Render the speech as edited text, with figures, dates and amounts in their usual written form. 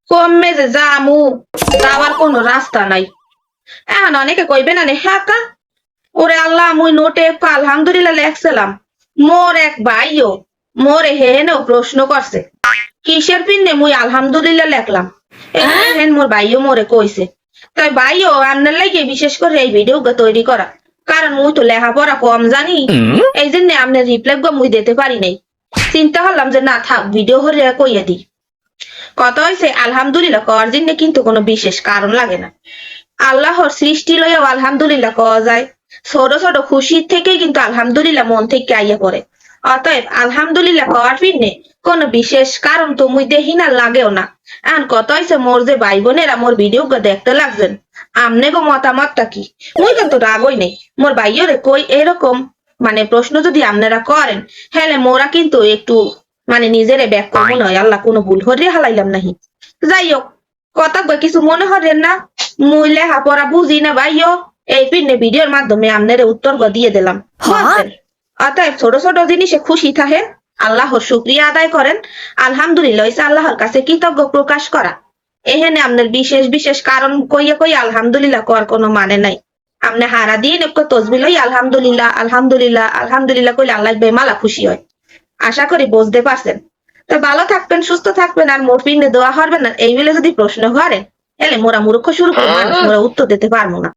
কমে যে যামু যাওয়ার কোনো রাস্তা নাই। এখন অনেকে কইবে না নে হ্যাঁ কা ওরে আল্লাহ মুই নোটে আলহামদুলিল্লাহ লেখছিলাম। মোর এক ভাইও মোরে হেনেও প্রশ্ন করছে কিসের পিনে মুই আলহামদুলিল্লাহ লেখলাম। হেন মোর ভাইও মোরে কইছে। তাই ভাইও আপনার লাগে বিশেষ করে এই ভিডিও তৈরি করা, কারণ মুই তো লেখাপড়া কম জানি, এই জন্য আপনার রিপ্লাই মুই দিতে পারি নাই। চিন্তা করলাম যে না থাক ভিডিও হলে কইয়া দিই। কথা হয়েছে আলহামদুলিল্লাহ কওয়ার জন্য কিন্তু কোনো বিশেষ কারণ লাগে না। আল্লাহর সৃষ্টি লইয়াও আলহামদুলিল্লাহ কওয়া যায়। ছোট ছোট খুশির থেকেই কিন্তু আলহামদুলিল্লাহ মন থেকে আইয়া পড়ে। অতএব আলহামদুলিল্লাহ কওয়ার ফিরনে কোনো বিশেষ কারণ তো মুই দেখি না, লাগেও না। এখন কথা হয়েছে মোর যে ভাই বোনেরা মোর ভিডিও দেখতে লাগছেন, আমনে গো মতামতটা কি? মুই কিন্তু রাগই নেই, মোর ভাইও রে কই এরকম মানে প্রশ্ন যদি আপনারা করেন হ্যালে মোরা কিন্তু একটু মানে নিজেরে ব্যাক করবো নয়, আল্লাহ কোনো ভুল হরিয়ে হালাইলাম নাহি। যাই হোক কথা কিছু মনে হরেন না, মুই লেখাপড়া বুঝি না ভাইও, এই পিনে ভিডিওর মাধ্যমে আপনার উত্তর দিয়ে দিলাম। বুঝছেন? অতএব ছোট ছোট জিনিসে খুশি থাকেন, আল্লাহর শুকরিয়া আদায় করেন। আলহামদুলিল্লাহ হইছে আল্লাহর কাছে কৃতজ্ঞ প্রকাশ করা। এখানে আপনার বিশেষ বিশেষ কারণ কইয়া কই আলহামদুলিল্লাহ করার কোনো মানে নাই। আপনি হারা দিন একটু তসবিহ লই আলহামদুলিল্লাহ আলহামদুলিল্লাহ আলহামদুলিল্লাহ কইলে আল্লাহ বেমালা খুশি হয়। আশা করি বুঝতে পারছেন। তো ভালো থাকবেন, সুস্থ থাকবেন, আর মোর পিনে দোয়া করবেন। আর এই বেলে যদি প্রশ্ন করেন তাহলে মোরা মূর্খ শুরু করবো, মোরা উত্তর দিতে পারবো না।